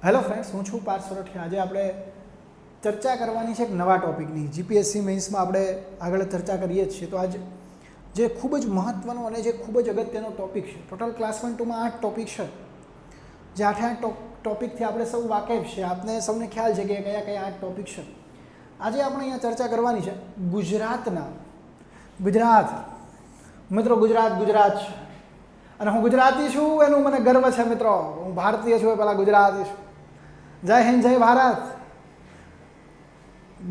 Hello friends, હું છું પાર્થ સોરઠિયા. આજે આપણે ચર્ચા કરવાની છે એક નવા ટોપિકની. જીપીએસસી મેઇન્સમાં આપણે આગળ ચર્ચા કરીએ જ છીએ. તો આજ જે ખૂબ જ મહત્ત્વનો અને જે ખૂબ જ અગત્યનો ટોપિક છે, ટોટલ ક્લાસ 1-2માં 8 ટોપિક છે, જે 8 ટોપિકથી આપણે સૌ વાકેફ છે. આપને સૌને ખ્યાલ છે કે કયા કયા 8 ટોપિક છે. આજે આપણે અહીંયા ચર્ચા કરવાની છે ગુજરાત મિત્રો. ગુજરાત છે અને હું ગુજરાતી છું એનું મને ગર્વ છે મિત્રો. હું ભારતીય છું એ પહેલાં ગુજરાતી છું. જય હિન્દ, જય ભારત.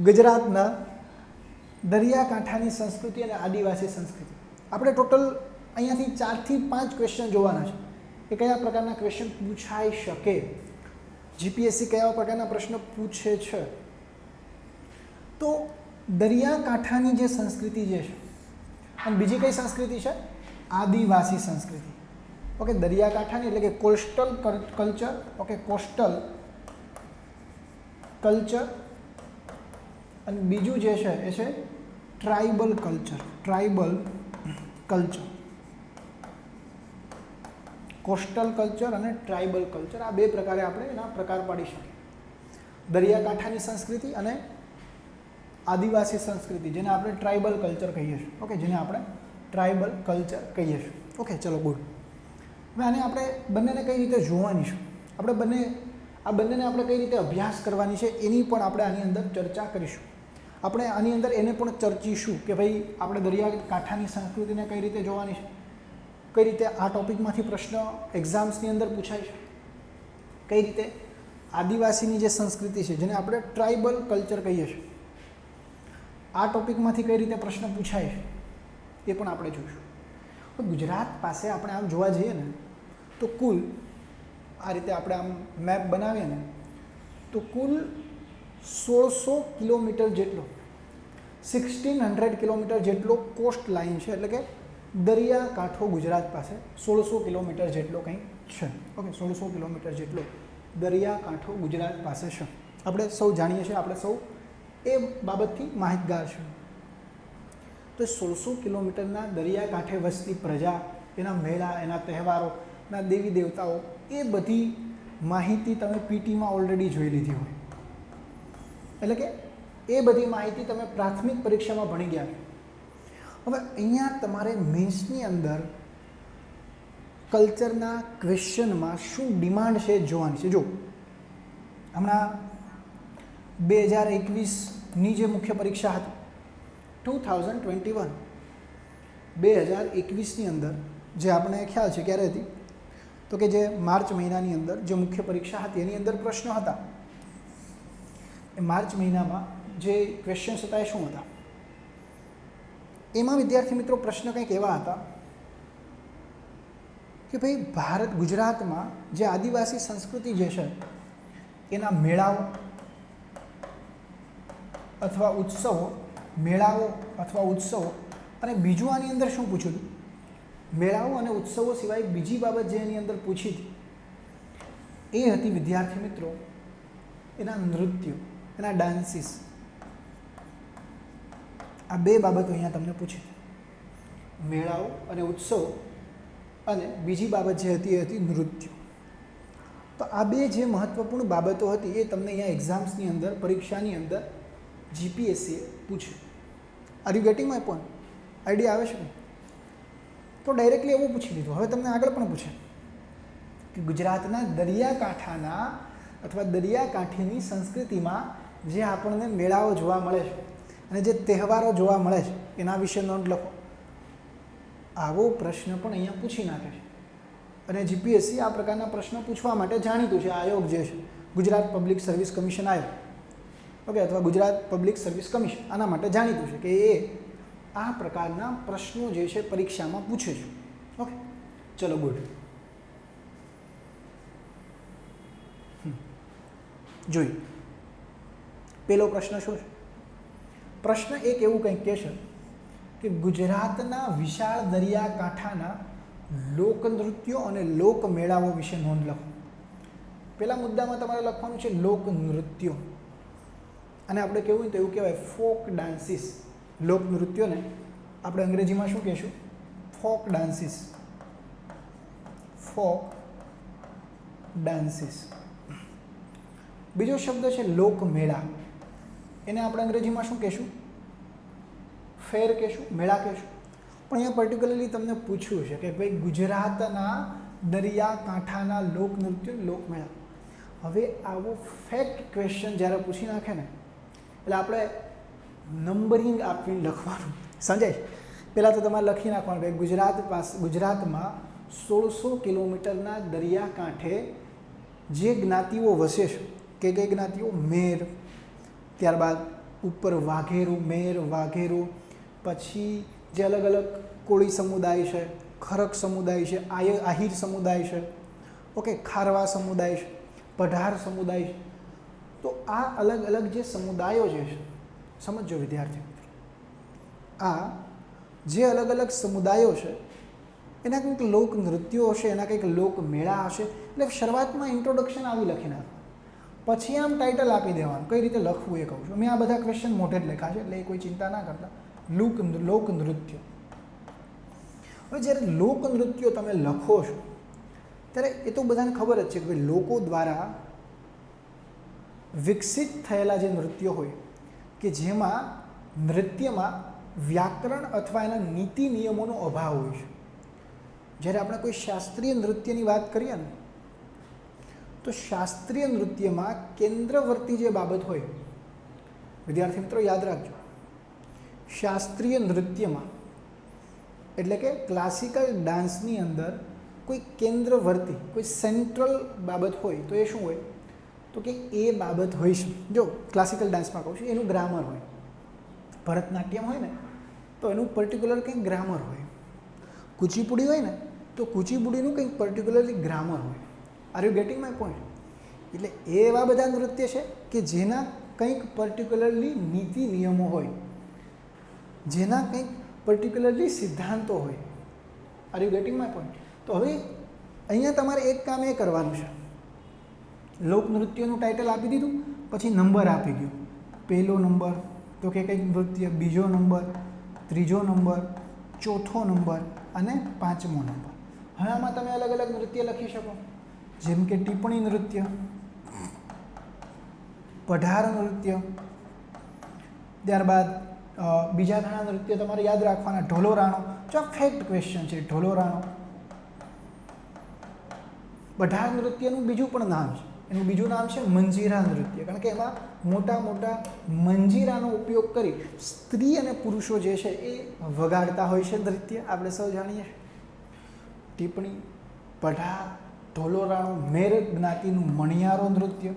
ગુજરાતના દરિયાકાંઠાની સંસ્કૃતિ અને આદિવાસી સંસ્કૃતિ. આપણે ટોટલ અહીંયાથી 4 થી 5 ક્વેશ્ચન જોવાના છે કે કયા પ્રકારના ક્વેશ્ચન પૂછાઈ શકે, જીપીએસસી કયા પ્રકારના પ્રશ્ન પૂછે છે. તો દરિયાકાંઠાની જે સંસ્કૃતિ જે છે, અને બીજી કઈ સંસ્કૃતિ છે? આદિવાસી સંસ્કૃતિ. ઓકે, દરિયાકાંઠાની એટલે કે coastal culture. Okay, coastal culture. અને બીજું જે છે એ છે ટ્રાઇબલ કલ્ચર. કોસ્ટલ કલ્ચર અને ટ્રાઇબલ કલ્ચર, આ બે પ્રકારે આપણે એના પ્રકાર પાડી શકીએ. દરિયાકાંઠાની સંસ્કૃતિ અને આદિવાસી સંસ્કૃતિ, જેને આપણે ટ્રાઇબલ કલ્ચર કહીએ છીએ. ઓકે, જેને આપણે ટ્રાઇબલ કલ્ચર કહીએ છીએ. ઓકે, ચલો ગુડ. હવે આને આપણે બંનેને કઈ રીતે જોવાની છે, આ બંનેને આપણે કઈ રીતે અભ્યાસ કરવાની છે, એની પણ આપણે આની અંદર ચર્ચા કરીશું. આપણે આની અંદર એને પણ ચર્ચીશું કે ભાઈ આપણે દરિયાકાંઠાની સંસ્કૃતિને કઈ રીતે જોવાની છે, કઈ રીતે આ ટોપિકમાંથી પ્રશ્ન એક્ઝામ્સની અંદર પૂછાય છે, કઈ રીતે આદિવાસીની જે સંસ્કૃતિ છે, જેને આપણે ટ્રાઇબલ કલ્ચર કહીએ છીએ, આ ટોપિકમાંથી કઈ રીતે પ્રશ્ન પૂછાય છે, એ પણ આપણે જોઈશું. ગુજરાત પાસે આપણે આમ જોવા જઈએ ને તો કુલ આ રીતે આપણે આમ મેપ બનાવીએ ને તો કુલ 1600 કિલોમીટર જેટલો, 1600 કિલોમીટર જેટલો કોસ્ટ લાઇન છે. એટલે કે દરિયાકાંઠો ગુજરાત પાસે 1600 કિલોમીટર જેટલો કંઈક છે. ઓકે, 1600 કિલોમીટર જેટલો દરિયાકાંઠો ગુજરાત પાસે છે. આપણે સૌ જાણીએ છીએ, આપણે સૌ એ બાબતથી માહિતગાર છે. તો 1600 કિલોમીટરના દરિયાકાંઠે વસતી પ્રજા, એના મેળા, એના તહેવારો, એના દેવી દેવતાઓ, એ બધી માહિતી તમે પીટીમાં ઓલરેડી જોઈ લીધી હોય. એટલે કે એ બધી માહિતી તમે પ્રાથમિક પરીક્ષામાં ભણી ગયા છો. હવે અહીંયા તમારે મેન્સની અંદર કલ્ચરના ક્વેશ્ચનમાં શું ડિમાન્ડ છે જોવાની છે. જો હમણાં 2021ની જે મુખ્ય પરીક્ષા હતી 2021, 2021ની અંદર જે આપણે ખ્યાલ છે ક્યારે હતી, તો કે જે માર્ચ મહિનાની અંદર જે મુખ્ય પરીક્ષા હતી એની અંદર પ્રશ્નો હતા. એ માર્ચ મહિનામાં જે ક્વેશ્ચન્સ હતા એ શું હતા? એમાં વિદ્યાર્થી મિત્રો પ્રશ્ન કંઈક એવા હતા કે ભાઈ ગુજરાતમાં જે આદિવાસી સંસ્કૃતિ જે છે એના મેળાઓ અથવા ઉત્સવો, અને બીજું આની અંદર શું પૂછ્યું હતું? મેળાઓ અને ઉત્સવો સિવાય બીજી બાબત જે એની અંદર પૂછી હતી એ હતી વિદ્યાર્થી મિત્રો એના નૃત્યો, એના ડાન્સીસ. આ બે બાબતો અહીંયા તમને પૂછી. મેળાઓ અને ઉત્સવો, અને બીજી બાબત જે હતી એ હતી નૃત્યો. તો આ બે જે મહત્વપૂર્ણ બાબતો હતી એ તમને અહીંયા એક્ઝામ્સની અંદર, પરીક્ષાની અંદર જીપીએસસીએ પૂછ્યું. Are you getting my point? Idea આવે છે ને? તો ડાયરેક્ટલી એવું પૂછી લીધું. હવે તમને આગળ પણ પૂછે કે ગુજરાતના દરિયાકાંઠાના અથવા દરિયાકાંઠીની સંસ્કૃતિમાં જે આપણને મેળાઓ જોવા મળે છે અને જે તહેવારો જોવા મળે છે એના વિશે નોંધ લખો. આવો પ્રશ્ન પણ અહીંયા પૂછી નાખે છે. અને જીપીએસસી આ પ્રકારના પ્રશ્નો પૂછવા માટે જાણીતું છે. આયોગ જે છે, ગુજરાત પબ્લિક સર્વિસ કમિશન આયોગ, ઓકે, અથવા ગુજરાત પબ્લિક સર્વિસ કમિશન, આના માટે જાણીતું છે કે એ આ પ્રકારના પ્રશ્નો જે છે પરીક્ષામાં પૂછે છે. ઓકે, ચલો ગુડ. જોઈ પેલો પ્રશ્ન શું છે? પ્રશ્ન એક એવું કંઈક કહે છે કે ગુજરાતના વિશાળ દરિયાકાંઠાના લોકનૃત્યો અને લોકમેળાઓ વિશે નોંધ લખો. પેલા મુદ્દામાં તમારે લખવાનું છે લોકનૃત્યો, અને આપણે કેવું હોય તો એવું કહેવાય ફોક ડાન્સીસ. લોકનૃત્યોને આપણે અંગ્રેજીમાં શું કહીશું? Folk dances. Folk dances. બીજો શબ્દ છે લોકમેળા. એને આપણે અંગ્રેજીમાં શું કહેશું? ફેર કહેશું, મેળા કહેશું. પણ અહીંયા પર્ટિક્યુલરલી તમને પૂછ્યું છે કે ભાઈ ગુજરાતના દરિયાકાંઠાના લોકનૃત્ય લોકમેળા. હવે આવો ફેક્ટ ક્વેશ્ચન જ્યારે પૂછી નાખે ને એટલે આપણે નંબરિંગ આપીને લખવાનું. સમજાય? પહેલાં તો તમારે લખી નાખવાનું કે ગુજરાતમાં 1600 કિલોમીટરના દરિયાકાંઠે જે જ્ઞાતિઓ વસે છે, કે કઈ જ્ઞાતિઓ? મેર, ત્યારબાદ ઉપર વાઘેરો, મેર, વાઘેરો, પછી જે અલગ અલગ કોળી સમુદાય છે, ખરક સમુદાય છે, આહિર સમુદાય છે, ઓકે, ખારવા સમુદાય છે, પઢાર સમુદાય છે. તો આ અલગ અલગ જે સમુદાયો જે છે, સમજો વિદ્યાર્થી મિત્રો, આ જે અલગ અલગ સમુદાયો છે એના કંઈક લોક નૃત્યો હશે, એના કંઈક લોકમેળા હશે. એટલે શરૂઆતમાં ઇન્ટ્રોડક્શન આવી લખી નાખવાનું, પછી આમ ટાઇટલ આપી દેવાનું. કઈ રીતે લખવું એ કહું છું. મેં આ બધા ક્વેશ્ચન મોઢે જ લખ્યા છે, એટલે એ કોઈ ચિંતા ના કરતા. લોકનૃત્યો. હવે જ્યારે લોકનૃત્યો તમે લખો છો ત્યારે એ તો બધાને ખબર જ છે કે ભાઈ લોકો દ્વારા વિકસિત થયેલા જે નૃત્યો હોય કે જેમાં નૃત્યમાં વ્યાકરણ અથવા એના નીતિ નિયમોનો અભાવ હોય છે. જ્યારે આપણે કોઈ શાસ્ત્રીય નૃત્યની વાત કરીએ ને તો શાસ્ત્રીય નૃત્યમાં કેન્દ્રવર્તી જે બાબત હોય, વિદ્યાર્થી મિત્રો યાદ રાખજો, શાસ્ત્રીય નૃત્યમાં એટલે કે ક્લાસિકલ ડાન્સની અંદર કોઈ કેન્દ્રવર્તી, કોઈ સેન્ટ્રલ બાબત હોય તો એ શું હોય? તો કે એ બાબત હોય છે. જો ક્લાસિકલ ડાન્સમાં કહું છું, એનું ગ્રામર હોય. ભરતનાટ્યમ હોય ને તો એનું પર્ટિક્યુલર કંઈક ગ્રામર હોય. કુચીપુડી હોય ને તો કુચીપુડીનું કંઈક પર્ટિક્યુલરલી ગ્રામર હોય. Are you getting my point? એટલે એવા બધા નૃત્ય છે કે જેના કંઈક પર્ટિક્યુલરલી નીતિ નિયમો હોય, જેના કંઈક પર્ટિક્યુલરલી સિદ્ધાંતો હોય. Are you getting my point? તો હવે અહીંયા તમારે એક કામ એ કરવાનું છે, લોકનૃત્યનું ટાઇટલ આપી દીધું, પછી નંબર આપી દો. પહેલો નંબર તો કે કંઈક નૃત્ય, બીજો નંબર, ત્રીજો નંબર, ચોથો નંબર અને પાંચમો નંબર. હવે આમાં તમે અલગ અલગ નૃત્ય લખી શકો, જેમ કે ટિપ્પણી નૃત્ય, પઢાર નૃત્ય, ત્યારબાદ બીજા ઘણા નૃત્ય તમારે યાદ રાખવાના. ઢોલો રાણો, જો ફેક્ટ ક્વેશ્ચન છે, ઢોલો રાણો. પઢાર નૃત્યનું બીજું પણ નામ છે, એનું બીજું નામ છે મંજીરા નૃત્ય, કારણ કે એમાં મોટા મોટા મંજીરાનો ઉપયોગ કરી સ્ત્રી અને પુરુષો જે છે એ વગાડતા હોય છે નૃત્ય, આપણે સૌ જાણીએ છીએ. ટિપ્પણી, પઢાર, ઢોલો રાણો, મેર જ્ઞાતિનું મણિયારો નૃત્ય,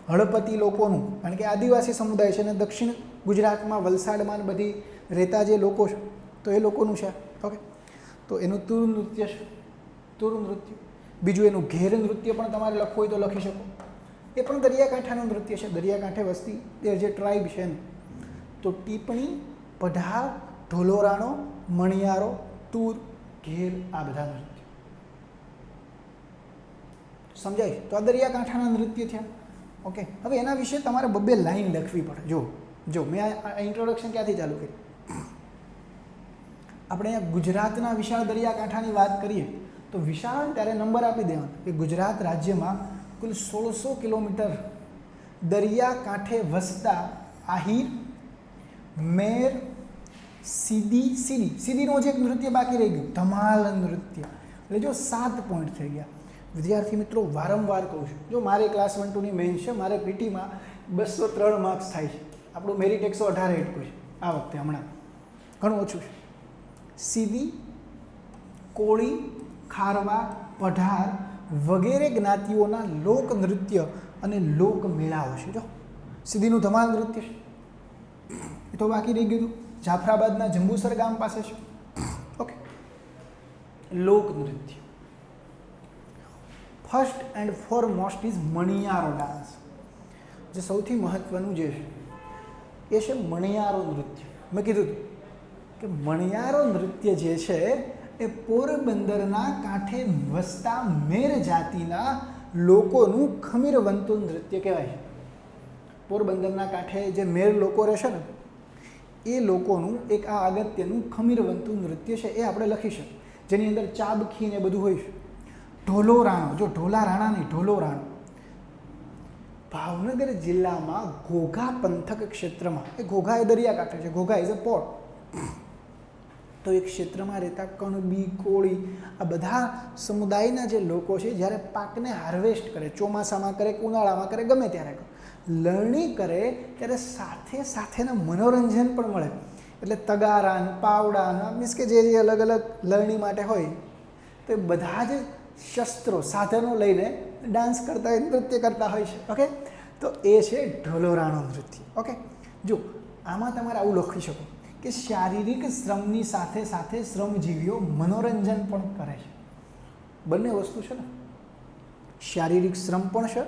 હળપતિ લોકોનું, કારણ કે આદિવાસી સમુદાય છે અને દક્ષિણ ગુજરાતમાં વલસાડમાં બધી રહેતા જે લોકો છે તો એ લોકોનું છે. ઓકે, તો એનું તુર નૃત્ય છે, તુર નૃત્ય. બીજું એનું ઘેર નૃત્ય પણ તમારે લખવું હોય તો લખી શકો. એ પણ દરિયાકાંઠાનું નૃત્ય છે, દરિયાકાંઠે વસતી તે જે ટ્રાઇબ છે ને. તો ટીપણી, પઢાર, ઢોલો રાણો, મણિયારો, તુર, ઘેર, આ બધા નૃત્ય સમજાય? તો આ દરિયાકાંઠાના નૃત્ય થયા. ઓકે, હવે એના વિશે તમારે બબ્બે લાઈન લખવી પડે. જો મેં આ ઇન્ટ્રોડક્શન ક્યાંથી ચાલુ કરી? આપણે અહીંયા ગુજરાતના વિશાળ દરિયાકાંઠાની વાત કરીએ તો વિશાળ ત્યારે નંબર આપી દેવાનો કે ગુજરાત રાજ્યમાં કુલ 1600 કિલોમીટર દરિયાકાંઠે વસતા આહિર, મેર, સીડીનો જે એક નૃત્ય બાકી રહી ગયું, ધમાલ નૃત્ય. એટલે જો 7 પોઈન્ટ થઈ ગયા. વિદ્યાર્થી મિત્રો વારંવાર કહું છું, જો મારે ક્લાસ 1-2ની મેઇન છે, મારે પીટીમાં 203 માર્ક્સ થાય છે. આપણું મેરિટ 118 હેઠું છે આ વખતે, હમણાં ઘણું ઓછું છે. સીડી, કોળી, ખારવા, પઢાર વગેરે જ્ઞાતિઓના લોકનૃત્ય અને લોકમેળાઓ છે. જો સીડીનું ધમાલ નૃત્ય છે, એ તો બાકી રહી ગયું. જાફરાબાદના જંબુસર ગામ પાસે છે. ઓકે, લોકનૃત્ય. First and foremost is Maniyaro dance. જે સૌથી મહત્ત્વનું જે છે એ છે મણિયારો નૃત્ય. મેં કીધું હતું કે મણિયારો નૃત્ય જે છે એ પોરબંદરના કાંઠે વસતા મેર જાતિના લોકોનું ખમીરવંતું નૃત્ય કહેવાય છે. પોરબંદરના કાંઠે જે મેર લોકો રહેશે ને એ લોકોનું એક આ અગત્યનું ખમીરવંતું નૃત્ય છે. એ આપણે લખી શકીએ, જેની અંદર ચાબખી ને બધું હોય છે. ઢોલો રાણો, જો ઢોલા રાણા નહીં, ઢોલો રાણો ભાવનગર જિલ્લામાં ઘોઘા પંથક ક્ષેત્રમાં, એ ઘોઘા એ દરિયાકાંઠે છે, ઘોઘા ઇઝ અ પોર્ટ, તો એ ક્ષેત્રમાં રહેતા કણબી, કોળી, આ બધા સમુદાયના જે લોકો છે જ્યારે પાકને હાર્વેસ્ટ કરે, ચોમાસામાં કરે કે ઉનાળામાં કરે, ગમે ત્યારે કરે, લણણી કરે ત્યારે સાથે સાથેના મનોરંજન પણ મળે. એટલે તગારાન, પાવડાન, મીન્સ કે જે અલગ અલગ લણણી માટે હોય તો એ બધા જ શસ્ત્રો, સાધનો લઈને ડાન્સ કરતા હોય, નૃત્ય કરતા હોય છે. ઓકે, તો એ છે ઢોલોરાણો નૃત્ય. ઓકે, જો આમાં તમારે આવું લખી શકો કે શારીરિક શ્રમની સાથે સાથે શ્રમજીવીઓ મનોરંજન પણ કરે છે. બંને વસ્તુ છે ને, શારીરિક શ્રમ પણ છે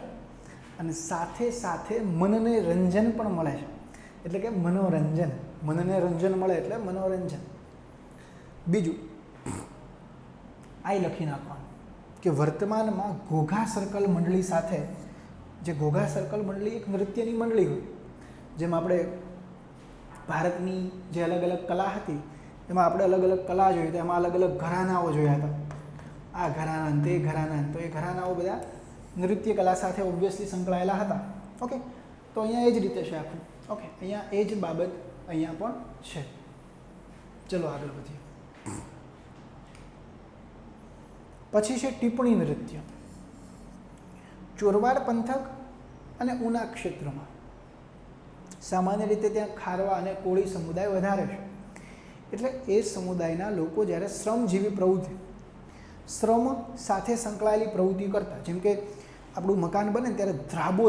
અને સાથે સાથે મનને રંજન પણ મળે છે. એટલે કે મનોરંજન, મનને રંજન મળે એટલે મનોરંજન. બીજું આ લખી નાખવાનું કે વર્તમાનમાં ઘોઘા સર્કલ મંડળી સાથે, જે ઘોઘા સર્કલ મંડળી એક નૃત્યની મંડળી હોય, જેમ આપણે ભારતની જે અલગ અલગ કલા હતી એમાં આપણે અલગ અલગ કલા જોઈ, તો એમાં અલગ અલગ ઘરાનાઓ જોયા હતા, આ ઘરાના તે ઘરાના, તો એ ઘરાનાઓ બધા નૃત્ય કલા સાથે ઓબ્વિયસલી સંકળાયેલા હતા. ઓકે, તો અહીંયા એ જ રીતે છે આખું. ઓકે, અહીંયા એ જ બાબત અહીંયા પણ છે. ચલો આગળ વધીએ. પછી છે ટિપ્પણી નૃત્ય. ચોરવાડ પંથક અને ઉના ક્ષેત્રમાં સામાન્ય રીતે ત્યાં ખારવા અને કોળી સમુદાય વધારે છે. એટલે એ સમુદાયના લોકો જ્યારે શ્રમજીવી પ્રવૃત્તિ, શ્રમ સાથે સંકળાયેલી પ્રવૃત્તિ કરતા, જેમ કે આપણું મકાન બને ત્યારે ધ્રાબો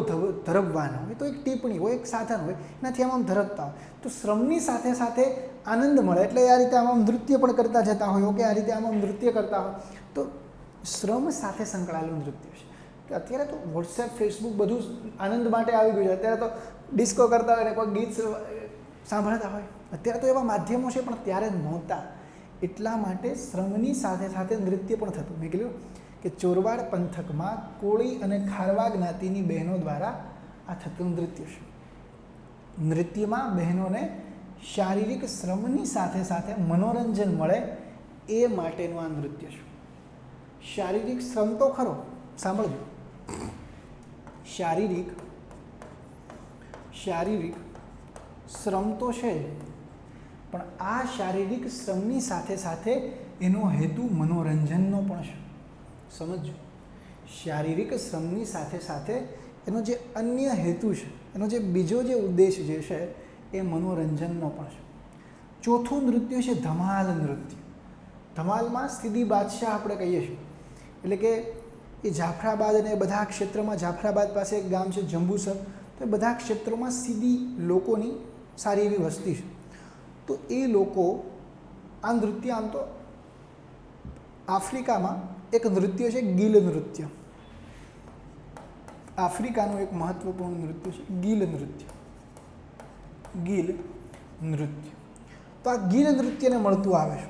ધરવવાના હોય તો એક ટિપ્પણી હોય, એક સાધન હોય, એનાથી આમ ધરવતા હોય, તો શ્રમની સાથે સાથે આનંદ મળે એટલે આ રીતે આમ નૃત્ય પણ કરતા જતા હોય. ઓકે, આ રીતે આમ નૃત્ય કરતા હોય તો શ્રમ સાથે સંકળાયેલું નૃત્ય છે. કે અત્યારે તો વોટ્સએપ, ફેસબુક બધું આનંદ માટે આવી ગયું છે. અત્યારે તો ડિસ્કો કરતા હોય ને કોઈ ગીત સાંભળતા હોય, અત્યારે તો એવા માધ્યમો છે પણ ત્યારે નહોતા. એટલા માટે શ્રમની સાથે સાથે નૃત્ય પણ થતું. મેં કીધું કે ચોરવાડ પંથકમાં કોળી અને ખારવા જ્ઞાતિની બહેનો દ્વારા આ થતું નૃત્ય છે. નૃત્યમાં બહેનોને શારીરિક શ્રમની સાથે સાથે મનોરંજન મળે એ માટેનું આ નૃત્ય છે. શારીરિક શ્રમ તો ખરો, સાંભળજો, શારીરિક શ્રમ તો છે, પણ આ શારીરિક શ્રમની સાથે સાથે એનો હેતુ મનોરંજનનો પણ છે. સમજો, શારીરિક શ્રમની સાથે સાથે એનો જે અન્ય હેતુ છે, એનો જે બીજો જે ઉદ્દેશ જે છે એ મનોરંજનનો પણ છે. ચોથું નૃત્ય છે ધમાલ નૃત્ય. ધમાલમાં સીધી બાદશાહ આપણે કહીએ છીએ, એટલે કે એ જાફરાબાદ અને બધા ક્ષેત્રમાં, જાફરાબાદ પાસે એક ગામ છે જંબુસર, તો એ બધા ક્ષેત્રોમાં સીધી લોકોની સારી એવી વસ્તી છે. તો એ લોકો આ નૃત્ય, આમ તો આફ્રિકામાં એક નૃત્ય છે ગીલ નૃત્ય. આફ્રિકાનું એક મહત્વપૂર્ણ નૃત્ય છે ગીલ નૃત્ય. ગીલ નૃત્ય, તો આ ગીલ નૃત્યને મળતું આવે છે,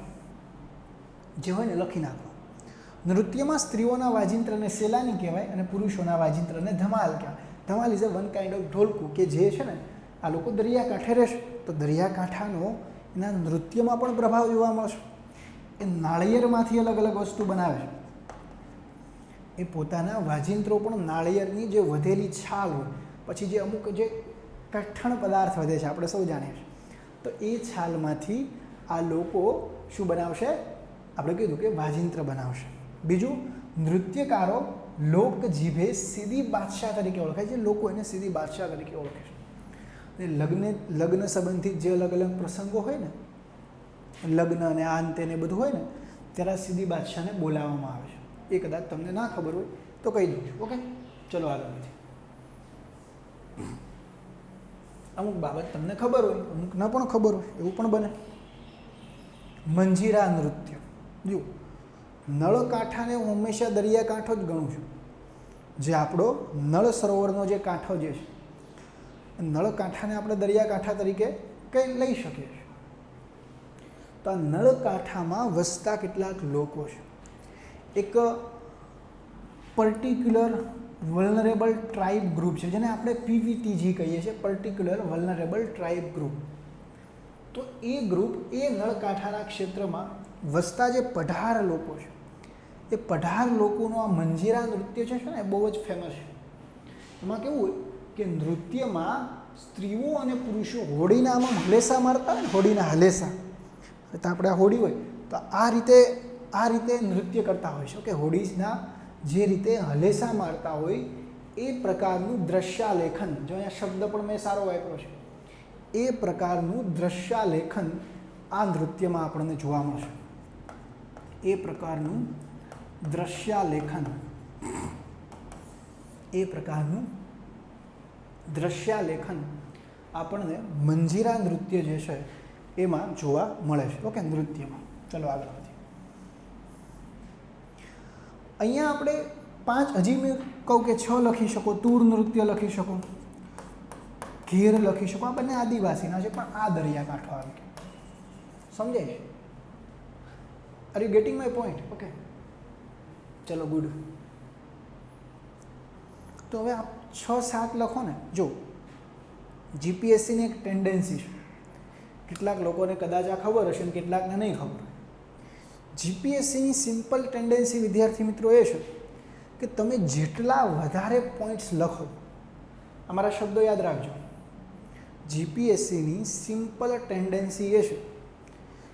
જે હોય ને લખી નાખો. નૃત્યમાં સ્ત્રીઓના વાજિંત્રને સેલાની કહેવાય અને પુરુષોના વાજિંત્રને ધમાલ કહેવાય. Dhamal is a one kind of ઢોલકું, કે જે છે ને આ લોકો દરિયાકાંઠે રહેશે તો દરિયાકાંઠાનો એના નૃત્યમાં પણ પ્રભાવ જોવા મળશે. એ નાળિયેરમાંથી અલગ અલગ વસ્તુ બનાવે છે. એ પોતાના વાજિંત્રો પણ નાળિયેરની જે વધેલી છાલ હોય, પછી જે અમુક જે કઠણ પદાર્થ વધે છે, આપણે સૌ જાણીએ છીએ, તો એ છાલમાંથી આ લોકો શું બનાવશે? આપણે કીધું કે વાજિંત્ર બનાવશે. બીજું, નૃત્યકારો લોકજીભે સીધી બાદશાહ તરીકે ઓળખાય છે. લોકો એને સીધી બાદશાહ તરીકે ઓળખે છે. અને લગ્ન સંબંધિત જે અલગ અલગ પ્રસંગો હોય ને, લગ્ન અને આ અંતે ને બધું હોય ને, ત્યારે સીધી બાદશાહને બોલાવવામાં આવે છે. એ કદાચ તમને ના ખબર હોય તો કહી દઉં છું. ઓકે, ચલો આગળ વધીએ. અમુક બાબત તમને ખબર હોય, અમુક ન પણ ખબર હોય, એવું પણ બને. મંજીરા નૃત્ય. જો નળ કાંઠાને હું હંમેશા દરિયાકાંઠો જ ગણું છું. જે આપણો નળ સરોવરનો જે કાંઠો જે છે, નળ કાંઠાને આપણે દરિયાકાંઠા તરીકે કંઈ લઈ શકીએ છીએ. તો આ નળ કાંઠામાં વસતા કેટલાક લોકો છે. એક પર્ટિક્યુલર વલ્નરેબલ ટ્રાઇબ ગ્રુપ છે, જેને આપણે પીવીટીજી કહીએ છીએ, પર્ટિક્યુલર વલ્નરેબલ ટ્રાઇબ ગ્રુપ. તો એ ગ્રુપ એ નળકાંઠાના ક્ષેત્રમાં વસતા જે પઢાર લોકો છે એ 18 લોકોનું આ મંજીરા નૃત્ય છે ને એ બહુ જ ફેમસ છે. એમાં કેવું હોય કે નૃત્યમાં સ્ત્રીઓ અને પુરુષો હોડીના આમાં હલેસા મારતા હોય ને, હોડીના હલેસા. તો આપણે આ હોડી હોય તો આ રીતે નૃત્ય કરતા હોય છે. ઓકે, હોડીના જે રીતે હલેસા મારતા હોય એ પ્રકારનું દ્રશ્યાલેખન, જો અહીંયા શબ્દ પણ મેં સારો વાપર્યો છે, એ પ્રકારનું દ્રશ્યાલેખન આ નૃત્યમાં આપણને જોવા મળશે. એ પ્રકારનું દ્રશ્યાલેખન આપણને મંજીરા નૃત્ય જે છે એમાં જોવા મળે છે. ઓકે, નૃત્યમાં. ચલો આગળ વધીએ. અહીંયા આપણે 5, હજી મેં કહું કે 6 લખી શકો. તૂર નૃત્ય લખી શકો, ઘેર લખી શકો. આ બંને આદિવાસીના છે, પણ આ દરિયાકાંઠો આવી ગયો. સમજાય છે? Are you getting my point? Okay, ચલો ગુડ. તો હવે આપ 6-7 લખો ને. જો જીપીએસસીની એક ટેન્ડન્સી છે, કેટલાક લોકોને કદાચ આ ખબર હશે ને કેટલાકને નહીં ખબર. જીપીએસસીની સિમ્પલ ટેન્ડન્સી વિદ્યાર્થી મિત્રો એ છે કે તમે જેટલા વધારે પોઈન્ટ્સ લખો, અમારા શબ્દો યાદ રાખજો, જીપીએસસીની સિમ્પલ ટેન્ડન્સી એ છે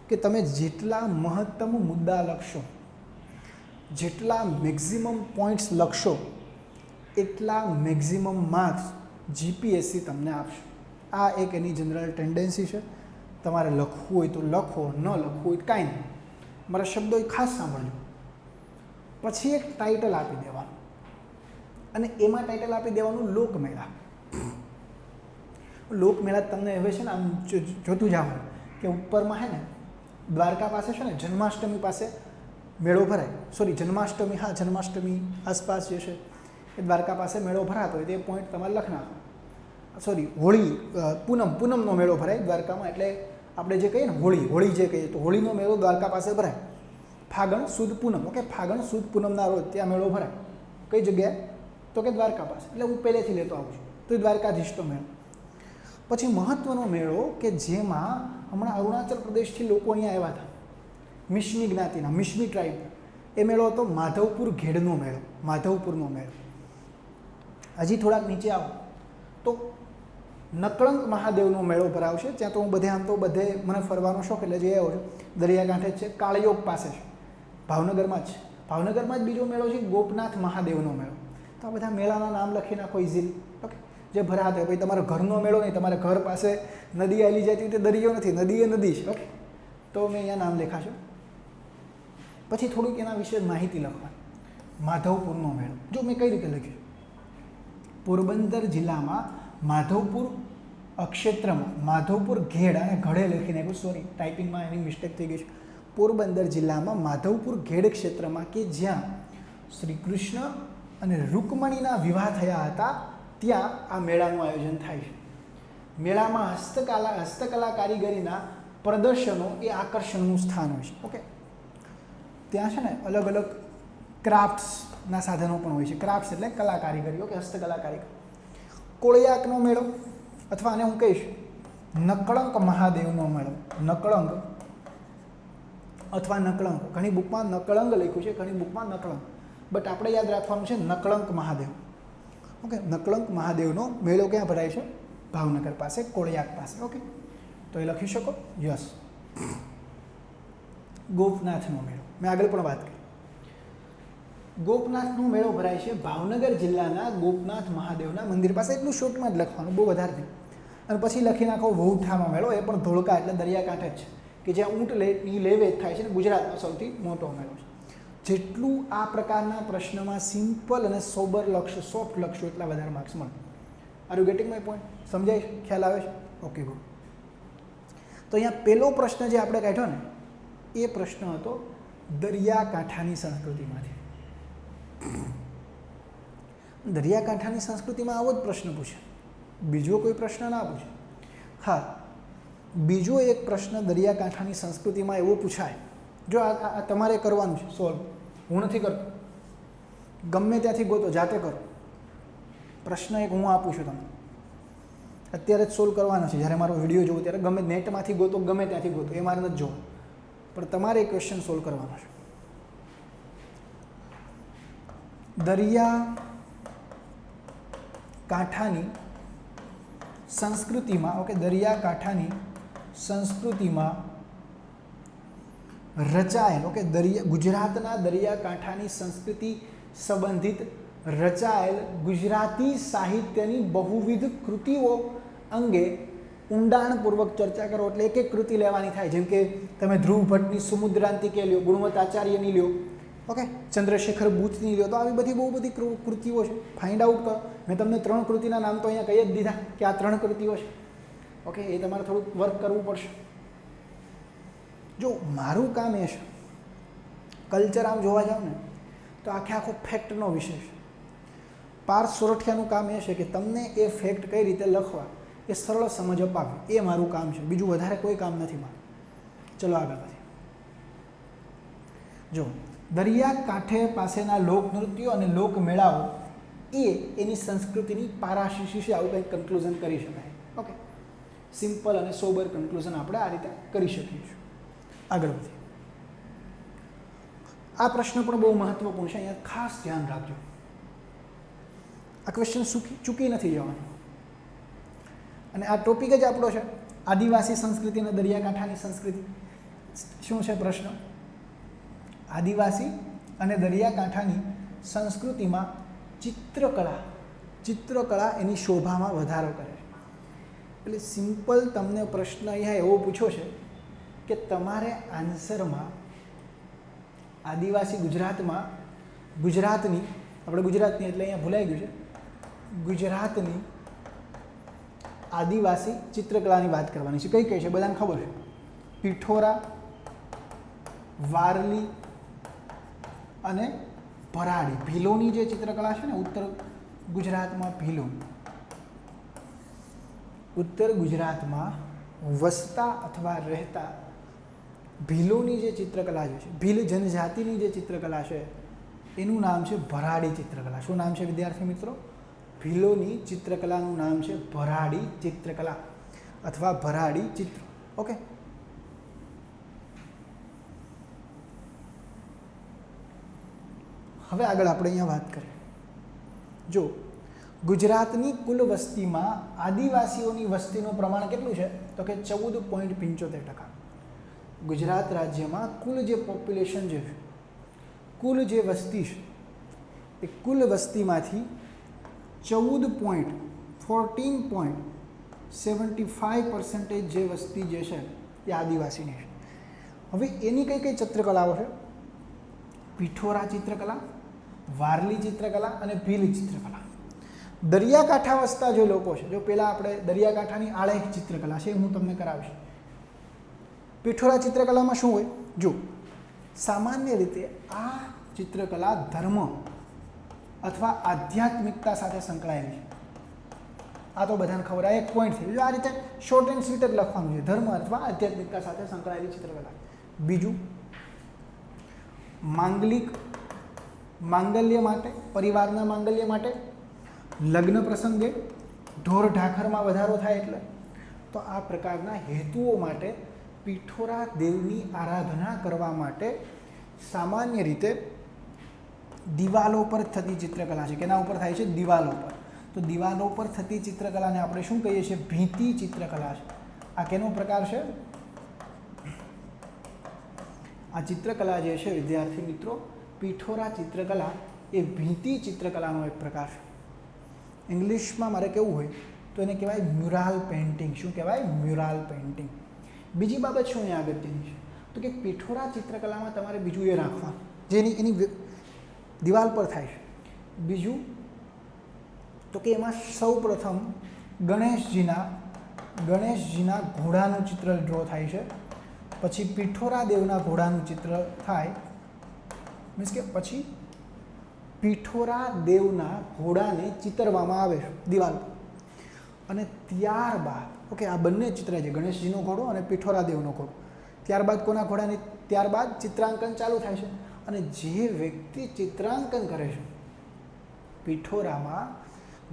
કે તમે જેટલા મહત્તમ મુદ્દા લખશો, જેટલા મેક્સિમમ પોઈન્ટ્સ લખશો, એટલા મેક્સિમમ માર્ક્સ જીપીએસસી તમને આપશે. આ એક એની જનરલ ટેન્ડન્સી છે. તમારે લખવું હોય તો લખો, ન લખવું હોય તો કાંઈ નહીં. મારા શબ્દો એ ખાસ સાંભળજો. પછી એક ટાઇટલ આપી દેવાનું, અને એમાં ટાઇટલ આપી દેવાનું લોકમેળા. લોકમેળા તમને હવે છે ને આમ જોતું જવાનું કે ઉપરમાં છે ને દ્વારકા પાસે છે ને જન્માષ્ટમી પાસે મેળો ભરાય. સોરી, જન્માષ્ટમી, હા જન્માષ્ટમી આસપાસ જે છે એ દ્વારકા પાસે મેળો ભરાતો હોય તે પોઈન્ટ તમારે લખ નાખો. સોરી, હોળી, પૂનમનો મેળો ભરાય દ્વારકામાં. એટલે આપણે જે કહીએ ને હોળી જે કહીએ, તો હોળીનો મેળો દ્વારકા પાસે ભરાય ફાગણ સુદ પૂનમ. ઓકે, ફાગણ સુદ પૂનમના રોજ ત્યાં મેળો ભરાય. કઈ જગ્યાએ? તો કે દ્વારકા પાસે. એટલે હું પહેલેથી લેતો આવું છું. તો એ દ્વારકાધીશનો મેળો. પછી મહત્ત્વનો મેળો કે જેમાં હમણાં અરુણાચલ પ્રદેશથી લોકો અહીંયા આવ્યા હતા, મિશ્મી જ્ઞાતિના, મિશ્મી ટ્રાઇબ. એ મેળો હતો માધવપુર ઘેડનો મેળો, માધવપુરનો મેળો. હજી થોડાક નીચે આવો તો નકળંક મહાદેવનો મેળો ભરાવશે. ત્યાં તો હું આમ તો મને ફરવાનો શોખ, એટલે જે આવ્યો છું દરિયાકાંઠે જ છે, કાળિયોગ પાસે છે, ભાવનગરમાં જ છે. ભાવનગરમાં જ બીજો મેળો છે ગોપનાથ મહાદેવનો મેળો. તો આ બધા મેળાના નામ લખી નાખો ઇઝીલી. ઓકે, જે ભરાતો હોય. ભાઈ તમારો ઘરનો મેળો નહીં, તમારા ઘર પાસે નદી આવેલી જતી તે દરિયો નથી, નદી એ નદી છે. ઓકે, તો મેં અહીંયા નામ લખાશો. પછી થોડુંક એના વિશે માહિતી લખવાની. માધવપુરનો મેળો જો મેં કઈ રીતે લખ્યું, પોરબંદર જિલ્લામાં માધવપુર ક્ષેત્રમાં, માધવપુર ઘેડ અને ઘડે લખીને આપ્યું, સોરી ટાઈપિંગમાં એની મિસ્ટેક થઈ ગઈ છે. પોરબંદર જિલ્લામાં માધવપુર ઘેડ ક્ષેત્રમાં કે જ્યાં શ્રી કૃષ્ણ અને રૂકમણીના વિવાહ થયા હતા, ત્યાં આ મેળાનું આયોજન થાય છે. મેળામાં હસ્તકલા કારીગરીના પ્રદર્શનો એ આકર્ષણનું સ્થાન હોય છે. ઓકે, ત્યાં છે ને અલગ અલગ ક્રાફ્ટ્સના સાધનો પણ હોય છે. ક્રાફ્ટ્સ એટલે કલા કારીગરી. ઓકે, હસ્તકલા કારીગરી. કોળિયાકનો મેળો, અથવા આને હું કહીશ નકળંક મહાદેવનો મેળો. નકળંક અથવા નકળંક. ઘણી બુકમાં નકળંગ લખ્યું છે, ઘણી બુકમાં નકળંક, બટ આપણે યાદ રાખવાનું છે નકળંક મહાદેવ. ઓકે, નકળંક મહાદેવનો મેળો ક્યાં ભરાય છે? ભાવનગર પાસે, કોળિયાક પાસે. ઓકે, તો એ લખી શકો. યસ. ગોપનાથનો મેળો મેં આગળ પણ વાત કરી. ગોપનાથનો મેળો ભરાય છે ભાવનગર જિલ્લાના ગોપનાથ મહાદેવના મંદિર પાસે. એટલું શોર્ટમાં જ લખવાનું, બહુ વધારે નહીં. અને પછી લખી નાખો વહુઠાનો મેળો. એ પણ ધોળકા એટલે દરિયાકાંઠે જ છે, કે જ્યાં ઊંટની લે વેચ થાય છે ને ગુજરાતનો સૌથી મોટો મેળો છે. જેટલું આ પ્રકારના પ્રશ્નમાં સિમ્પલ અને સોબર લખશો, સોફ્ટ લખશો, એટલા વધારે માર્ક્સ મળે. Are you getting my point? સમજાય છે? ખ્યાલ આવે છે? Okay, good. તો અહીંયા પહેલો પ્રશ્ન જે આપણે કાઢ્યો ને એ પ્રશ્ન હતો દરિયાકાંઠાની સંસ્કૃતિમાંથી. દરિયાકાંઠાની સંસ્કૃતિમાં આવો જ પ્રશ્ન પૂછે, બીજો કોઈ પ્રશ્ન ના પૂછે. હા, બીજો એક પ્રશ્ન દરિયાકાંઠાની સંસ્કૃતિમાં એવો પૂછાય, જો આ તમારે કરવાનું છે સોલ્વ, હું નથી કરતો, ગમે ત્યાંથી ગોતો, જાતે કરો. પ્રશ્ન એક હું આપું છું તમને, અત્યારે જ સોલ્વ કરવાનો છે. જ્યારે મારો વિડીયો જોવો ત્યારે ગમે નેટમાંથી ગોતો, ગમે ત્યાંથી ગોતો, એ મારે નથી જોવું, પણ તમારે એ ક્વેશ્ચન સોલ્વ કરવાનો છે. દરિયાકાંઠાની સંસ્કૃતિમાં ઓકે દરિયાકાંઠાની સંસ્કૃતિમાં રચાયેલ ઓકે ગુજરાતના દરિયાકાંઠાની સંસ્કૃતિ સંબંધિત રચાયેલ ગુજરાતી સાહિત્યની બહુવિધ કૃતિઓ અંગે ઊંડાણપૂર્વક ચર્ચા કરો. એટલે એક એક કૃતિ લેવાની થાય. જેમ કે તમે ધ્રુવ ભટ્ટની સમુદ્રાંતિકે લ્યો, ગુણવંત આચાર્યની લ્યો, ઓકે ચંદ્રશેખર બુચની લ્યો, તો આવી બહુ બધી કૃતિઓ છે. ફાઇન્ડ આઉટ કરો. મેં તમને 3 કૃતિના નામ તો અહીંયા કહી જ દીધા કે આ 3 કૃતિઓ છે. ઓકે એ તમારે થોડુંક વર્ક કરવું પડશે. જો મારું કામ એ છે, કલ્ચર આમ જોવા જાવ ને તો આખો ફેક્ટનો વિષય છે. પાર્થ સોરઠિયાનું કામ એ છે કે તમને એ ફેક્ટ કઈ રીતે લખવા એ સરળ સમજ અપાવે, એ મારું કામ છે. બીજું વધારે કોઈ કામ નથી મારું. ચલો આગળ વધીએ. જો દરિયાકાંઠે પાસેના લોકનૃત્યો અને લોકમેળાઓ એ એની સંસ્કૃતિની પારાશીશી છે. આવું કંઈક કન્ક્લુઝન કરી શકાય. ઓકે સિમ્પલ અને સોબર કન્ક્લુઝન આપણે આ રીતે કરી શકીએ છીએ. આગળ વધીએ. આ પ્રશ્ન પણ બહુ મહત્વપૂર્ણ છે. અહીંયા ખાસ ધ્યાન રાખજો. આ ક્વેશ્ચન ચૂકી નથી જવાનું. અને આ ટોપિક જ આપણો છે આદિવાસી સંસ્કૃતિ અને દરિયાકાંઠાની સંસ્કૃતિ. શું છે પ્રશ્ન? આદિવાસી અને દરિયાકાંઠાની સંસ્કૃતિમાં ચિત્રકળા એની શોભામાં વધારો કરે છે. એટલે સિમ્પલ તમને પ્રશ્ન અહીંયા એવો પૂછ્યો છે કે તમારે આન્સરમાં આદિવાસી ગુજરાતની આપણે ગુજરાતની એટલે અહીંયા ભૂલાઈ ગયું છે, ગુજરાતની આદિવાસી ચિત્રકલાની વાત કરવાની છે. કઈ છે બધાને ખબર છે? પિઠોરા, વારલી અને ભરાડી. ભીલોની જે ચિત્રકલા છે ને ઉત્તર ગુજરાતમાં વસતા અથવા રહેતા ભીલોની જે ચિત્રકલા છે, ભીલ જનજાતિની જે ચિત્રકલા છે એનું નામ છે ભરાડી ચિત્રકલા. શું નામ છે વિદ્યાર્થી મિત્રો? ભીલોની ચિત્રકલાનું નામ છે ભરાડી ચિત્રકલા અથવા ભરાડી ચિત્ર. ઓકે હવે આગળ આપણે અહીંયા વાત કરીએ. જો ગુજરાતની કુલ વસ્તીમાં આદિવાસીઓની વસ્તીનું પ્રમાણ કેટલું છે? તો કે 14.75%. ગુજરાત રાજ્યમાં કુલ જે પોપ્યુલેશન છે, કુલ જે વસ્તી છે, એ કુલ વસ્તીમાંથી 14.75% જે વસ્તી જે છે એ આદિવાસીની છે. હવે એની કઈ ચિત્રકલાઓ છે? પિઠોરા ચિત્રકલા, વારલી ચિત્રકલા અને ભીલ ચિત્રકલા. દરિયાકાંઠા વસતા જે લોકો છે, જો પહેલાં આપણે દરિયાકાંઠાની આલેખ ચિત્રકલા છે હું તમને કરાવીશ. પિઠોરા ચિત્રકલામાં શું હોય? જો સામાન્ય રીતે આ ચિત્રકલા ધર્મ અથવા આધ્યાત્મિકતા સાથે સંકળાયેલી છે. આ તો બધાને ખબર, આ એક પોઈન્ટ છે. આ રીતે શોર્ટ એન્ડ સ્વીટ જ લખવાનું છે, ધર્મ અથવા આધ્યાત્મિકતા સાથે સંકળાયેલી ચિત્રકલા. બીજું માંગલ્ય માટે, પરિવારના માંગલ્ય માટે, લગ્ન પ્રસંગે, ઢોર ઢાખરમાં વધારો થાય એટલે, તો આ પ્રકારના હેતુઓ માટે પિઠોરા દેવની આરાધના કરવા માટે સામાન્ય રીતે દિવાલો પર થતી ચિત્રકલા છે. કેના ઉપર થાય છે? દિવાલો પર. તો દિવાલો પર થતી ચિત્રકલાને આપણે શું કહીએ છીએ? ભીંતી ચિત્રકલા છે. આ કેનો પ્રકાર છે? આ ચિત્રકલા જે છે વિદ્યાર્થી મિત્રો, પિઠોરા ચિત્રકલા એ ભીંતી ચિત્રકલાનો એક પ્રકાર છે. ઇંગ્લિશમાં મારે કેવું હોય તો એને કહેવાય મ્યુરાલ પેઇન્ટિંગ. શું કહેવાય? મ્યુરાલ પેઇન્ટિંગ. બીજી બાબત શું અહીંયા અગત્યની છે તો કે પિઠોરા ચિત્રકલામાં તમારે બીજું એ રાખવાનું જે એની દિવાલ પર થાય છે. બીજું તો કે એમાં સૌપ્રથમ ગણેશજીના ઘોડાનું ચિત્ર ડ્રો થાય છે. પછી પિઠોરા દેવના ઘોડાનું ચિત્ર થાય, મીન્સ કે પછી પિઠોરા દેવના ઘોડાને ચિતરવામાં આવે છે દિવાલ પર. અને ત્યારબાદ ઓકે આ બંને ચિત્ર છે, ગણેશજીનો ઘોડો અને પિઠોરા દેવનો ઘોડો. ત્યારબાદ કોના ઘોડાની? ત્યારબાદ ચિત્રાંકન ચાલુ થાય છે. અને જે વ્યક્તિ ચિત્રાંકન કરે છે પિઠોરામાં,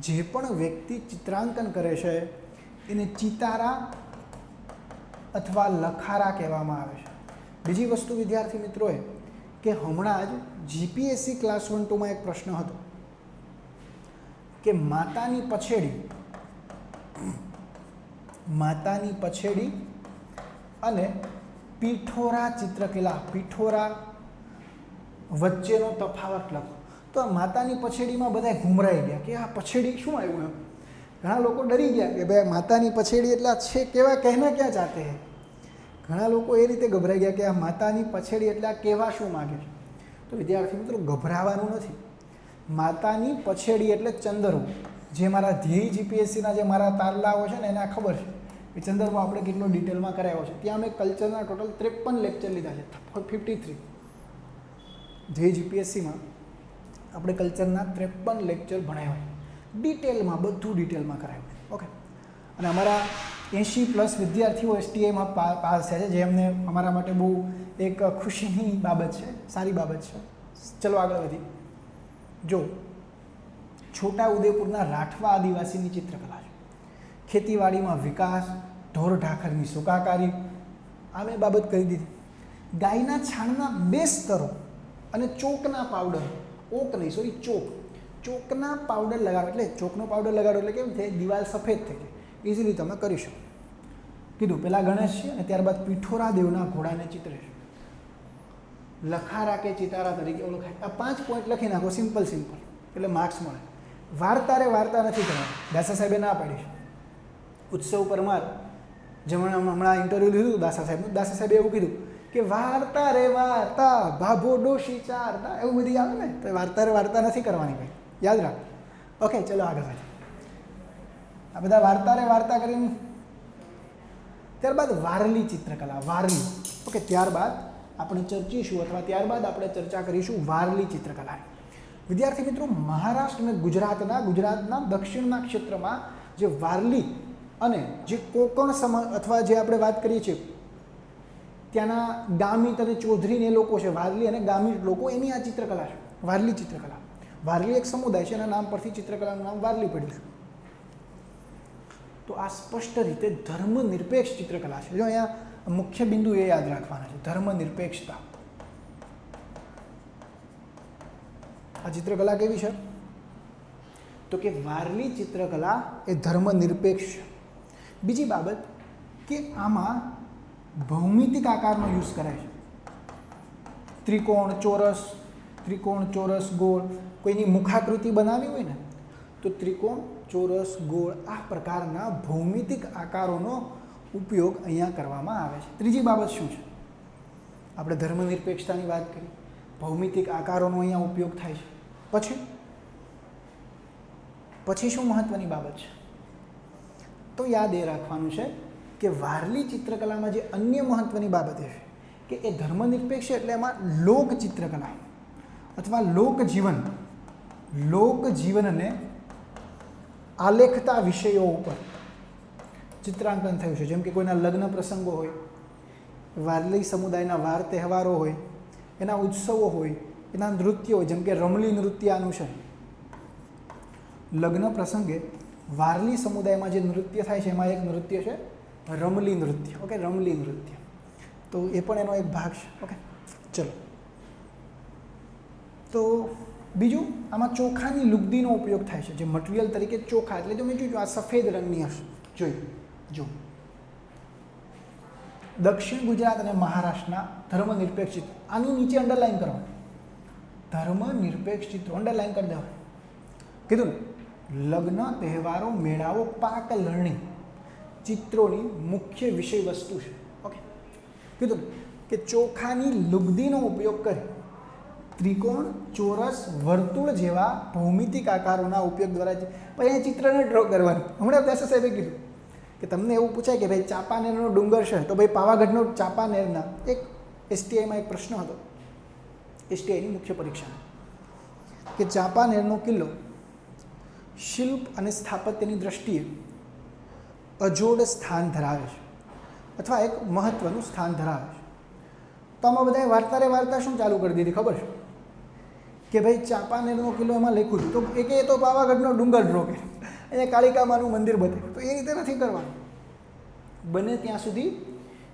જે પણ વ્યક્તિ ચિત્રાંકન કરે છે એને ચિતારા અથવા લખારા કહેવામાં આવે છે. બીજી વસ્તુ વિદ્યાર્થી મિત્રોએ કે હમણાં જ જીપીએસસી ક્લાસ 1-2માં એક પ્રશ્ન હતો કે માતાની પછેડી અને પીઠોરા ચિત્રકલા, પીઠોરા વચ્ચેનો તફાવત લખો. તો આ માતાની પછેડીમાં બધા ઘૂમરાઈ ગયા કે આ પછેડી શું આવ્યું એમ. ઘણા લોકો ડરી ગયા કે ભાઈ માતાની પછેડી એટલે આ છે કેવા, કહેના ક્યાં ચાહતે હે. ઘણા લોકો એ રીતે ગભરાઈ ગયા કે આ માતાની પછેડી એટલે આ કહેવા શું માગે છે. તો વિદ્યાર્થી મિત્રો, ગભરાવાનું નથી. માતાની પછેડી એટલે ચંદરવો. જે મારા ધ્યેય જીપીએસસીના જે મારા તારલાઓ છે ને એને આ ખબર છે એ ચંદરવો આપણે કેટલો ડિટેલમાં કરાવ્યો છે. ત્યાં મેં કલ્ચરના ટોટલ 53 લેક્ચર લીધા છે, 53. ધ્યેય જીપીએસસીમાં આપણે કલ્ચરના 53 લેક્ચર ભણાવ્યા, ડિટેલમાં, બધું ડિટેલમાં કરાવ્યું. ઓકે. અને અમારા 80+ વિદ્યાર્થીઓ એસટીઆઈમાં પાસ થયા છે, જે અમને અમારા માટે બહુ એક ખુશીની બાબત છે, સારી બાબત છે. ચલો આગળ વધી. જો છોટાઉદેપુરના રાઠવા આદિવાસીની ચિત્રકલા છે. ખેતીવાડીમાં વિકાસ, ઢોર ઢાખરની સુકાકારી, આ મેં બાબત કરી દીધી. ગાયના છાણના 2 સ્તરો અને ચોકના પાવડર, ચોકના પાવડર લગાડો, એટલે ચોકનો પાવડર લગાડો એટલે કેમ થાય, દિવાલ સફેદ થઈ જાય. ઇઝીલી તમે કરી શકો. કીધું પહેલાં ગણેશ છે અને ત્યારબાદ પીઠોરા દેવના ઘોડાને ચિત્રે છે. લખારા કે ચિતારા તરીકે ઓળખાય. આ 5 પોઈન્ટ લખી નાખો, સિમ્પલ એટલે માર્ક્સ મળે. વાર્તા નથી કરવાની, દાસા સાહેબે ના પાડી છે. ઉત્સવ પરમાર હમણાં ઇન્ટરવ્યૂ લીધું દાસા સાહેબનું, દાસા સાહેબે એવું કીધું કે વાર્તા રે વાર્તા, ભાભો ડોશી ચારતા, એવું બધી આવે ને. તો વાર્તા નથી કરવાની ભાઈ, યાદ રાખ. ઓકે, ચલો આગળ વધીએ. આ બધા વાર્તા કરીને ત્યારબાદ વારલી ચિત્રકલા, વારલી. ઓકે, ત્યારબાદ આપણે ચર્ચીશું અથવા ત્યારબાદ આપણે ચર્ચા કરીશું વારલી ચિત્રકલા. વિદ્યાર્થી મિત્રો, મહારાષ્ટ્ર અને ગુજરાતના દક્ષિણના ક્ષેત્રમાં જે વારલી અને જે કોકણ અથવા જે આપણે વાત કરીએ છીએ ત્યાંના ગામિત અને ચૌધરીને લોકો છે, વારલી અને ગામિત લોકો, એની આ ચિત્રકલા છે, વારલી ચિત્રકલા. વારલી એક સમુદાય છે, એના નામ પરથી ચિત્રકલાનું નામ વારલી પડ્યું છે. તો આ સ્પષ્ટ રીતે ધર્મનિરપેક્ષ ચિત્રકલા છે. જો અહીંયા મુખ્ય બિંદુ એ યાદ રાખવાના છે, ધર્મનિરપેક્ષતા. આ ચિત્રકલા કેવી છે? તો કે વારલી ચિત્રકલા એ ધર્મનિરપેક્ષ છે. બીજી બાબત કે આમાં ભૌમિતિક આકારનો યુઝ કરાય છે. ત્રિકોણ, ચોરસ, ગોળ. કોઈની મુખાકૃતિ બનાવી હોય ને તો ત્રિકોણ, ચોરસ, ગોળ આ પ્રકારના ભૌમિતિક આકારોનો ઉપયોગ અહીંયા કરવામાં આવે છે. ત્રીજી બાબત શું છે? આપણે ધર્મનિરપેક્ષતાની વાત કરી, ભૌમિતિક આકારોનો અહીંયા ઉપયોગ થાય છે. પછી શું મહત્વની બાબત છે? તો યાદ એ રાખવાનું છે કે વારલી ચિત્રકલામાં જે અન્ય મહત્વની બાબત એ છે કે એ ધર્મનિરપેક્ષ છે, એટલે એમાં લોકચિત્રકલા અથવા લોકજીવનને આલેખતા વિષયો ઉપર ચિત્રાંકન થયું છે. જેમ કે કોઈના લગ્ન પ્રસંગો હોય, વારલી સમુદાયના વાર તહેવારો હોય, એના ઉત્સવો હોય, એના નૃત્યો હોય. જેમ કે રમલી નૃત્યનું છે. લગ્ન પ્રસંગે વારલી સમુદાયમાં જે નૃત્ય થાય છે એમાં એક નૃત્ય છે રમલી નૃત્ય. ઓકે, રમલી નૃત્ય. તો એ પણ એનો એક ભાગ છે. ઓકે, ચલો. તો બીજું, આમાં ચોખાની લુગદીનો ઉપયોગ થાય છે, જે મટીરિયલ તરીકે ચોખા, એટલે જો મેં જોયું આ સફેદ રંગની હશે, જો દક્ષિણ ગુજરાત અને મહારાષ્ટ્રના ધર્મનિરપેક્ષ ચિત્રો. આની નીચે અંડરલાઈન કરવાનું, ધર્મનિરપેક્ષ ચિત્રો અંડરલાઈન કરી દેવાનું. કીધું ને, લગ્ન, તહેવારો, મેળાઓ, પાક, લણણી ચિત્રોની મુખ્ય વિષય વસ્તુ છે. ઓકે, કીધું કે ચોખાની લુગદીનો ઉપયોગ કરી ત્રિકોણ, ચોરસ, વર્તુળ જેવા ભૌમિતિક આકારોના ઉપયોગ દ્વારા અહીંયા ચિત્રને ડ્રો કરવાનું. હમણાં દાસા સાહેબે કીધું કે તમને એવું પૂછાય કે ભાઈ ચાંપાનેરનો ડુંગર છે, તો ભાઈ પાવાગઢનો ચાંપાનેરના એક એસટીઆઈમાં એક પ્રશ્ન હતો, એસટીઆઈની મુખ્ય પરીક્ષા, કે ચાંપાનેરનો કિલ્લો શિલ્પ અને સ્થાપત્યની દ્રષ્ટિએ અજોડ સ્થાન ધરાવે છે અથવા એક મહત્વનું સ્થાન ધરાવે છે. તો આમાં બધાએ વાર્તા શું ચાલુ કરી દીધી ખબર છે કે ભાઈ ચાંપાનેરનો કિલ્લો એમાં લખ્યું હતું, તો એ તો પાવાગઢનો ડુંગર ડ્રો કે અહીંયા કાળિકામાનું મંદિર બતાવ્યું. તો એ રીતે નથી કરવાનું. બને ત્યાં સુધી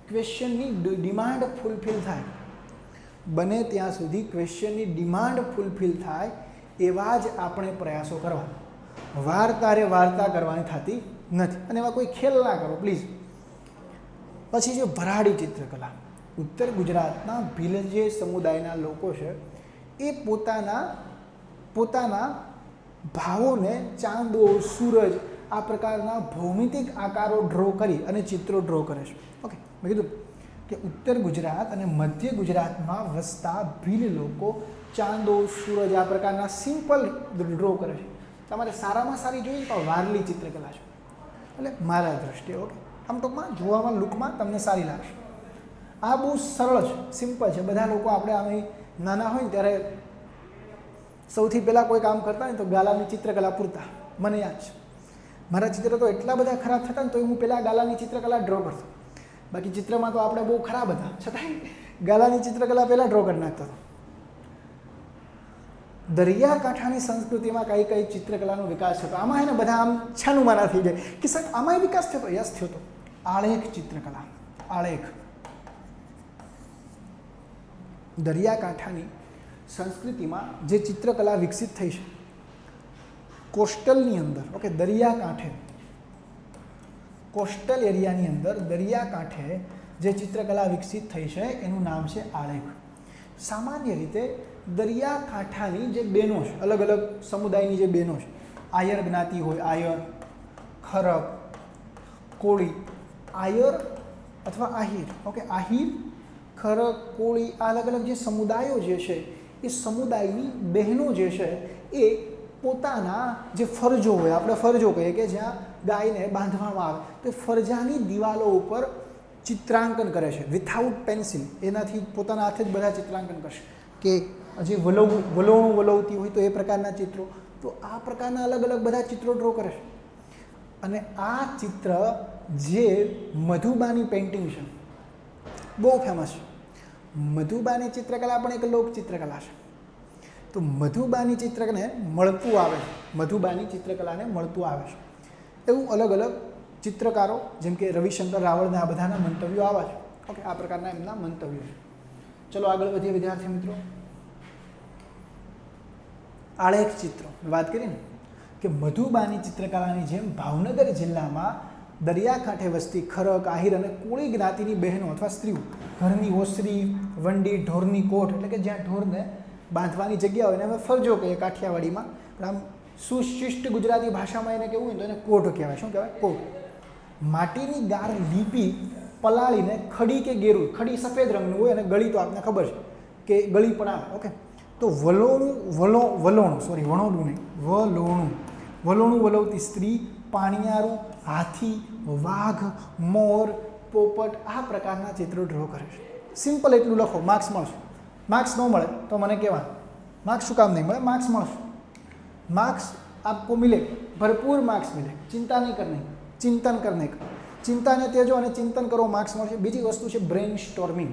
ક્વેશ્ચનની ડિમાન્ડ ફૂલફિલ થાય. બને ત્યાં સુધી ક્વેશ્ચનની ડિમાન્ડ ફૂલફિલ થાય એવા જ આપણે પ્રયાસો કરવા. વાર્તા કરવાની થતી નથી અને એવા કોઈ ખેલ ના કરો પ્લીઝ. પછી જે ભરાડી ચિત્રકલા, ઉત્તર ગુજરાતના ભીલજે સમુદાયના લોકો છે એ પોતાના ભાવોને ચાંદો, સૂરજ આ પ્રકારના ભૌમિતિક આકારો ડ્રો કરી અને ચિત્રો ડ્રો કરે છે. ઓકે, મેં કીધું કે ઉત્તર ગુજરાત અને મધ્ય ગુજરાતમાં વસતા ભીલ લોકો ચાંદો, સૂરજ આ પ્રકારના સિમ્પલ ડ્રો કરે છે. તમારે સારામાં સારી જોઈએ તો વારલી ચિત્રકલા છે, એટલે મારા દ્રષ્ટિએ. ઓકે, આમ ટૂંકમાં જોવામાં લુકમાં તમને સારી લાગશે. આ બહુ સરળ છે, સિમ્પલ છે. બધા લોકો આપણે આમ નાના હોય ને ત્યારે સૌથી પહેલાં કોઈ કામ કરતા હોય ને તો ગાલાની ચિત્રકલા પૂરતા. મને યાદ છે, મારા ચિત્ર તો એટલા બધા ખરાબ થતા ને તો હું પહેલાં ગાલાની ચિત્રકલા ડ્રો કરતો. બાકી ચિત્રમાં તો આપણે બહુ ખરાબ હતા, છતાંય ગાલાની ચિત્રકલા પહેલાં ડ્રો કરી નાખતો હતો. દરિયાકાંઠાની સંસ્કૃતિમાં કઈ કઈ ચિત્રકલાનો વિકાસ થયો? આમાં એને બધા આમ છાનુમાના થઈ જાય કે સાહેબ આમાંય વિકાસ થયો? યસ, થયો હતો. આલેખ ચિત્રકલા, આલેખ. દરિયાકાંઠાની સંસ્કૃતિમાં જે ચિત્રકલા વિકસિત થઈ છે કોસ્ટલની અંદર, ઓકે, દરિયાકાંઠે, કોસ્ટલ એરિયાની અંદર દરિયાકાંઠે જે ચિત્રકલા વિકસિત થઈ છે એનું નામ છે આલેખ. સામાન્ય રીતે દરિયાકાંઠાની જે બહેનો છે, અલગ અલગ સમુદાયની જે બહેનો છે, આયર જ્ઞાતિ હોય, આયર, ખરક, કોળી, આયર અથવા આહિર, ઓકે, આહિર, ખરક, કોળી, આ અલગ અલગ જે સમુદાયો જે છે એ સમુદાયની બહેનો જે છે એ પોતાના જે ફરજો હોય, આપણે ફરજો કહીએ કે જ્યાં ગાયને બાંધવામાં આવે તો ફરજાની દિવાલો ઉપર ચિત્રાંકન કરે છે વિથઆઉટ પેન્સિલ. એનાથી પોતાના હાથે જ બધા ચિત્રાંકન કરશે કે જે વલોણું વલોવતી હોય તો એ પ્રકારના ચિત્રો. તો આ પ્રકારના અલગ અલગ બધા ચિત્રો ડ્રો કરે છે. અને આ ચિત્ર જે મધુબાની પેઇન્ટિંગ છે બહુ ફેમસ છે. મધુબાની ચિત્રકલા પણ એક લોક ચિત્રકલા છે. તો મધુબાની ચિત્રને મળતું આવે છે, મધુબાની ચિત્રકલાને મળતું આવે છે એવું અલગ અલગ ચિત્રકારો જેમ કે રવિશંકર રાવળના આ બધાના મંતવ્યો આવા છે. ઓકે, આ પ્રકારના એમના મંતવ્યો છે. ચલો આગળ વધીએ વિદ્યાર્થી મિત્રો. આલેખ ચિત્રો વાત કરીને કે મધુબાની ચિત્રકલાની જેમ ભાવનગર જિલ્લામાં દરિયાકાંઠે વસતી ખરક, આહિર અને કોળી જ્ઞાતિની બહેનો અથવા સ્ત્રીઓ ઘરની ઓસરી, વંડી, ઢોરની કોઠ, એટલે કે જ્યાં ઢોરને બાંધવાની જગ્યા હોય ને અમે ફરજો કહીએ કાઠિયાવાડીમાં, પણ આમ સુશિષ્ટ ગુજરાતી ભાષામાં એને કેવું હોય તો એને કોઠ કહેવાય. શું કહેવાય? કોઠ. માટીની ગાર લીપી પલાળીને ખડી કે ગેરું, ખડી સફેદ રંગનું હોય અને ગળી તો આપને ખબર છે કે ગળી પણ આવે. ઓકે, તો વલોણું વલોવતી સ્ત્રી, પાણિયારું, હાથી, વાઘ, મોર, પોપટ આ પ્રકારના ચિત્રો ડ્રો કરે છે. સિમ્પલ એટલું લખો, માર્ક્સ મળશે. માર્ક્સ ન મળે તો મને કહેવાનું. मार्क्स શું કામ નહીં મળે? मार्क्स મળશે. मार्क्स आपको मिले, भरपूर मार्क्स मिले. चिंता नहीं करनी, चिंतन करने का. चिंताने तेजो અને ચિંતન કરો, માર્ક્સ મળશે. બીજી વસ્તુ છે બ્રેન સ્ટોર્મિંગ.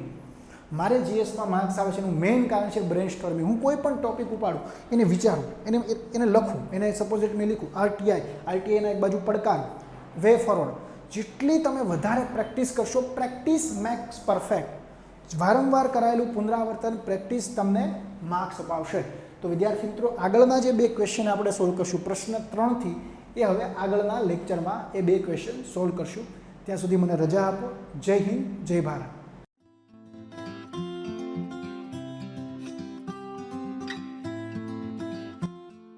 મારે જીએસમાં માર્ક્સ આવે છે એનું મેઇન કારણ છે બ્રેન સ્ટોર્મિંગ. હું કોઈ પણ ટોપિક ઉપાડું, એને વિચારું, એને લખું, એને સપોઝ મેં લીખું આરટીઆઈના એક બાજુ પડકાર, વે ફોરવર્ડ. જેટલી તમે વધારે પ્રેક્ટિસ કરશો, પ્રેક્ટિસ મેક્સ પરફેક્ટ. વારંવાર કરાયેલું પુનરાવર્તન, પ્રેક્ટિસ તમને માર્ક્સ અપાવશે. તો વિદ્યાર્થી મિત્રો, આગળના જે બે ક્વેશ્ચન આપણે સોલ્વ કરશું પ્રશ્ન 3 થી, એ હવે આગળના લેક્ચરમાં એ બે ક્વેશ્ચન સોલ્વ કરશું. ત્યાં સુધી મને રજા આપો. જય હિન્દ, જય ભારત.